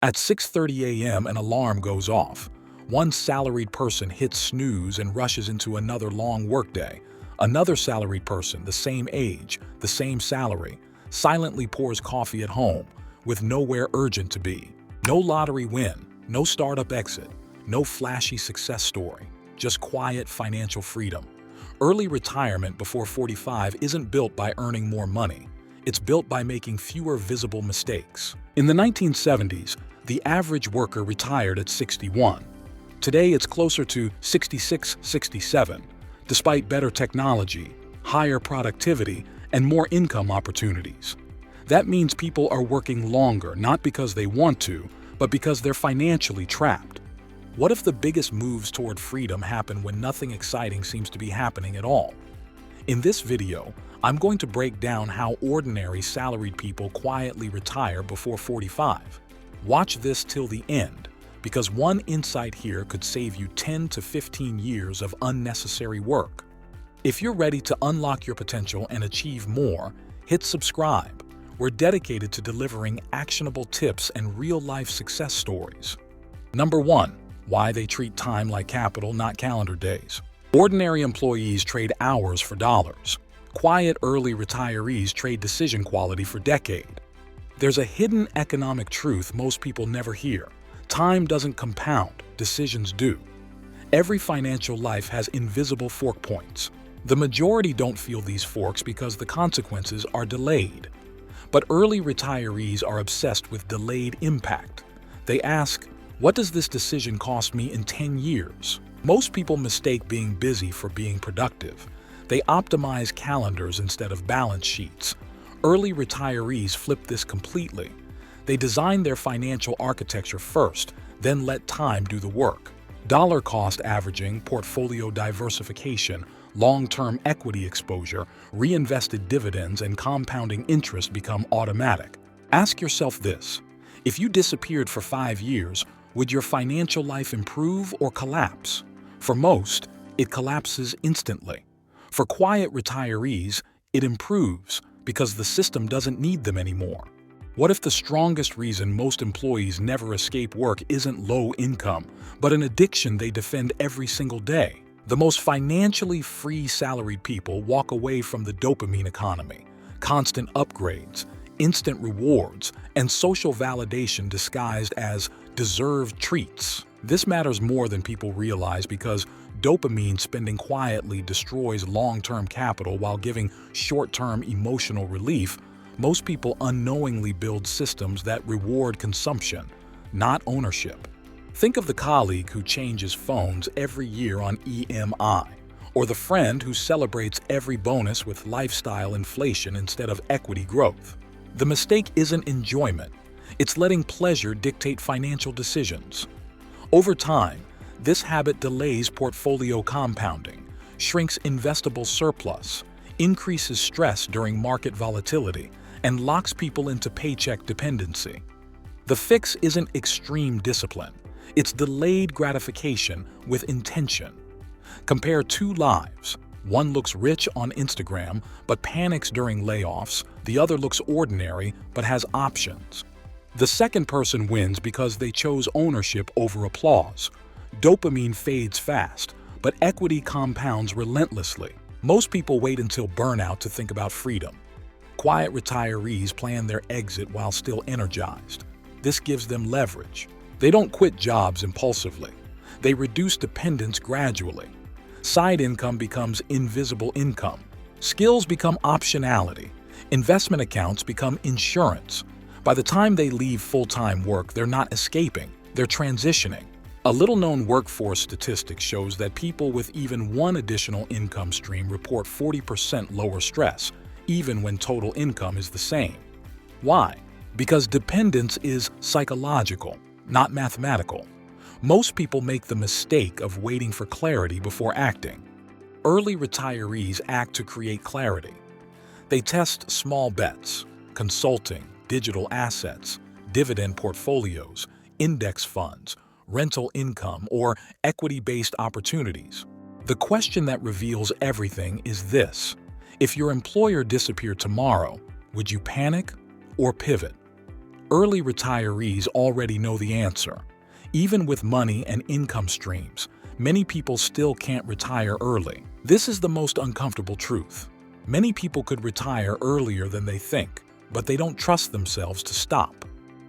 At 6:30 a.m., an alarm goes off. One salaried person hits snooze and rushes into another long workday. Another salaried person, the same age, the same salary, silently pours coffee at home, with nowhere urgent to be. No lottery win, no startup exit, no flashy success story, just quiet financial freedom. Early retirement before 45 isn't built by earning more money. It's built by making fewer visible mistakes. In the 1970s, the average worker retired at 61. Today, it's closer to 66, 67, despite better technology, higher productivity, and more income opportunities. That means people are working longer, not because they want to, but because they're financially trapped. What if the biggest moves toward freedom happen when nothing exciting seems to be happening at all? In this video, I'm going to break down how ordinary salaried people quietly retire before 45. Watch this till the end, because one insight here could save you 10 to 15 years of unnecessary work. If you're ready to unlock your potential and achieve more, hit subscribe. We're dedicated to delivering actionable tips and real-life success stories. Number 1. Why they treat time like capital, not calendar days. Ordinary employees trade hours for dollars. Quiet early retirees trade decision quality for decade. There's a hidden economic truth most people never hear. Time doesn't compound, decisions do. Every financial life has invisible fork points. The majority don't feel these forks because the consequences are delayed. But early retirees are obsessed with delayed impact. They ask, what does this decision cost me in 10 years? Most people mistake being busy for being productive. They optimize calendars instead of balance sheets. Early retirees flip this completely. They design their financial architecture first, then let time do the work. Dollar cost averaging, portfolio diversification, long-term equity exposure, reinvested dividends, and compounding interest become automatic. Ask yourself this: if you disappeared for 5 years, would your financial life improve or collapse? For most, it collapses instantly. For quiet retirees, it improves because the system doesn't need them anymore. What if the strongest reason most employees never escape work isn't low income, but an addiction they defend every single day? The most financially free salaried people walk away from the dopamine economy, constant upgrades, instant rewards, and social validation disguised as deserved treats. This matters more than people realize because dopamine spending quietly destroys long-term capital while giving short-term emotional relief. Most people unknowingly build systems that reward consumption, not ownership. Think of the colleague who changes phones every year on EMI, or the friend who celebrates every bonus with lifestyle inflation instead of equity growth. The mistake isn't enjoyment, it's letting pleasure dictate financial decisions. Over time, this habit delays portfolio compounding, shrinks investable surplus, increases stress during market volatility, and locks people into paycheck dependency. The fix isn't extreme discipline, it's delayed gratification with intention. Compare two lives. One looks rich on Instagram but panics during layoffs, the other looks ordinary but has options. The second person wins because they chose ownership over applause. Dopamine fades fast, but equity compounds relentlessly. Most people wait until burnout to think about freedom. Quiet retirees plan their exit while still energized. This gives them leverage. They don't quit jobs impulsively. They reduce dependence gradually. Side income becomes invisible income. Skills become optionality. Investment accounts become insurance. By the time they leave full-time work, they're not escaping, they're transitioning. A little-known workforce statistic shows that people with even one additional income stream report 40% lower stress, even when total income is the same. Why? Because dependence is psychological, not mathematical. Most people make the mistake of waiting for clarity before acting. Early retirees act to create clarity. They test small bets, consulting, digital assets, dividend portfolios, index funds, rental income, or equity-based opportunities. The question that reveals everything is this: if your employer disappeared tomorrow, would you panic or pivot? Early retirees already know the answer. Even with money and income streams, many people still can't retire early. This is the most uncomfortable truth. Many people could retire earlier than they think, but they don't trust themselves to stop.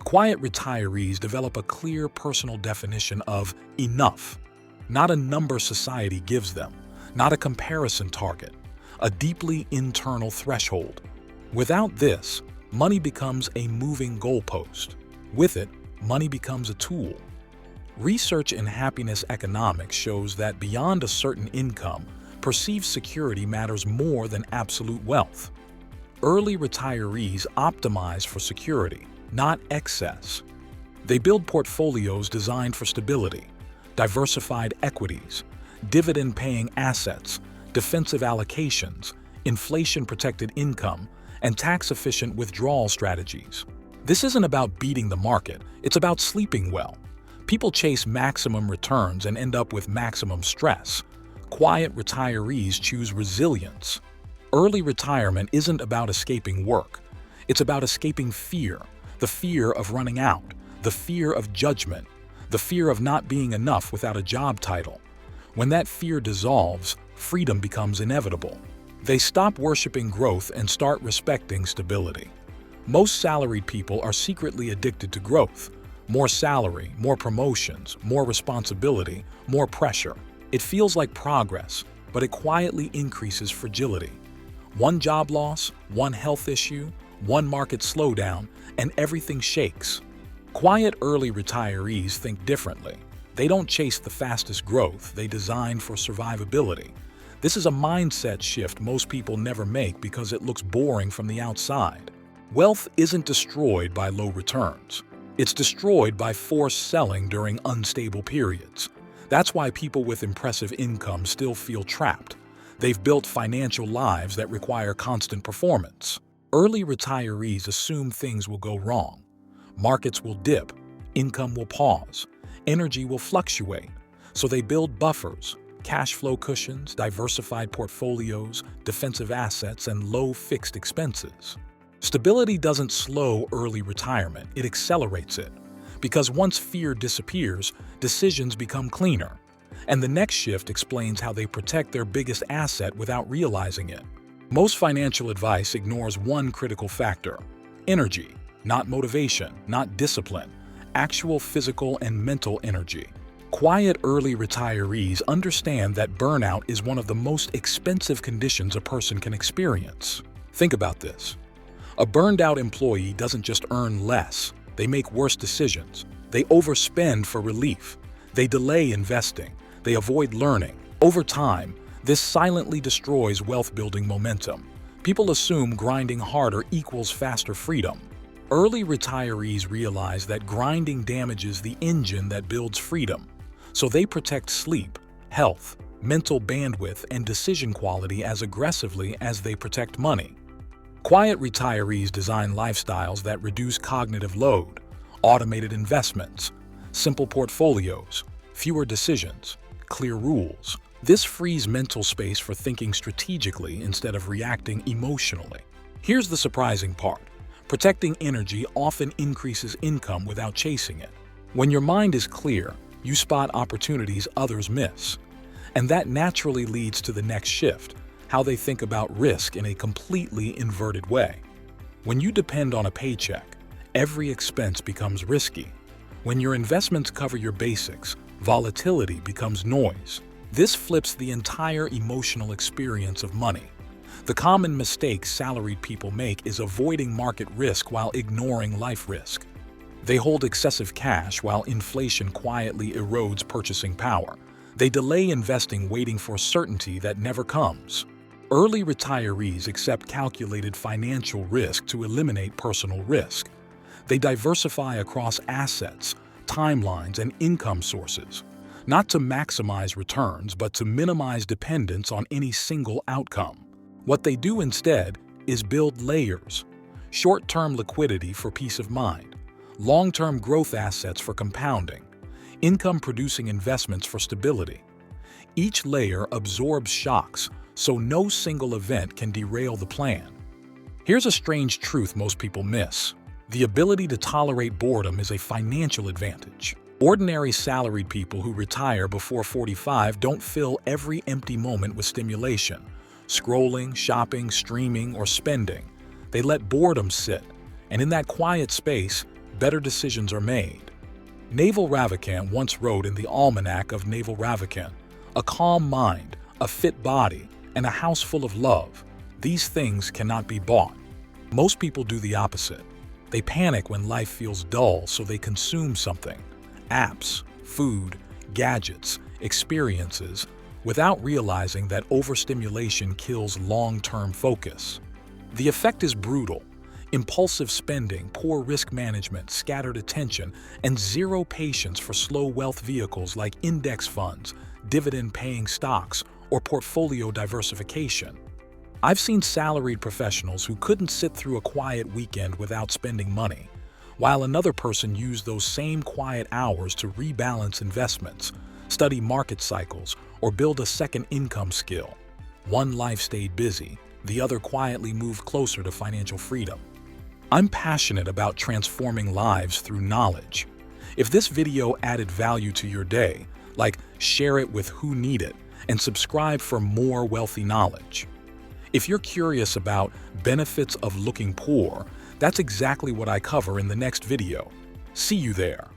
Quiet retirees develop a clear personal definition of enough. Not a number society gives them, not a comparison target, a deeply internal threshold. Without this, money becomes a moving goalpost. With it, money becomes a tool. Research in happiness economics shows that beyond a certain income, perceived security matters more than absolute wealth. Early retirees optimize for security, not excess. They build portfolios designed for stability, diversified equities, dividend-paying assets, defensive allocations, inflation-protected income, and tax-efficient withdrawal strategies. This isn't about beating the market, it's about sleeping well. People chase maximum returns and end up with maximum stress. Quiet retirees choose resilience. Early retirement isn't about escaping work. It's about escaping fear, the fear of running out, the fear of judgment, the fear of not being enough without a job title. When that fear dissolves, freedom becomes inevitable. They stop worshiping growth and start respecting stability. Most salaried people are secretly addicted to growth. More salary, more promotions, more responsibility, more pressure. It feels like progress, but it quietly increases fragility. One job loss, one health issue, one market slowdown, and everything shakes. Quiet early retirees think differently. They don't chase the fastest growth, they design for survivability. This is a mindset shift most people never make because it looks boring from the outside. Wealth isn't destroyed by low returns. It's destroyed by forced selling during unstable periods. That's why people with impressive income still feel trapped. They've built financial lives that require constant performance. Early retirees assume things will go wrong. Markets will dip, income will pause, energy will fluctuate. So they build buffers, cash flow cushions, diversified portfolios, defensive assets, and low fixed expenses. Stability doesn't slow early retirement, it accelerates it. Because once fear disappears, decisions become cleaner. And the next shift explains how they protect their biggest asset without realizing it. Most financial advice ignores one critical factor: energy, not motivation, not discipline, actual physical and mental energy. Quiet early retirees understand that burnout is one of the most expensive conditions a person can experience. Think about this. A burned-out employee doesn't just earn less, they make worse decisions. They overspend for relief. They delay investing. They avoid learning. Over time, this silently destroys wealth-building momentum. People assume grinding harder equals faster freedom. Early retirees realize that grinding damages the engine that builds freedom. So they protect sleep, health, mental bandwidth, and decision quality as aggressively as they protect money. Quiet retirees design lifestyles that reduce cognitive load, automated investments, simple portfolios, fewer decisions, clear rules. This frees mental space for thinking strategically instead of reacting emotionally. Here's the surprising part. Protecting energy often increases income without chasing it. When your mind is clear, you spot opportunities others miss. And that naturally leads to the next shift: how they think about risk in a completely inverted way. When you depend on a paycheck, every expense becomes risky. When your investments cover your basics, volatility becomes noise. This flips the entire emotional experience of money. The common mistake salaried people make is avoiding market risk while ignoring life risk. They hold excessive cash while inflation quietly erodes purchasing power. They delay investing waiting for certainty that never comes. Early retirees accept calculated financial risk to eliminate personal risk. They diversify across assets, timelines, and income sources, not to maximize returns, but to minimize dependence on any single outcome. What they do instead is build layers: short-term liquidity for peace of mind, long-term growth assets for compounding, income-producing investments for stability. Each layer absorbs shocks, so no single event can derail the plan. Here's a strange truth most people miss. The ability to tolerate boredom is a financial advantage. Ordinary salaried people who retire before 45 don't fill every empty moment with stimulation, scrolling, shopping, streaming, or spending. They let boredom sit, and in that quiet space, better decisions are made. Naval Ravikant once wrote in the Almanac of Naval Ravikant, "A calm mind, a fit body, and a house full of love. These things cannot be bought." Most people do the opposite. They panic when life feels dull, so they consume something: apps, food, gadgets, experiences, without realizing that overstimulation kills long-term focus. The effect is brutal. Impulsive spending, poor risk management, scattered attention, and zero patience for slow wealth vehicles like index funds, dividend-paying stocks, or portfolio diversification. I've seen salaried professionals who couldn't sit through a quiet weekend without spending money, while another person used those same quiet hours to rebalance investments, study market cycles, or build a second income skill. One life stayed busy, the other quietly moved closer to financial freedom. I'm passionate about transforming lives through knowledge. If this video added value to your day, share it with who need it, and subscribe for more wealthy knowledge. If you're curious about benefits of looking poor, that's exactly what I cover in the next video. See you there.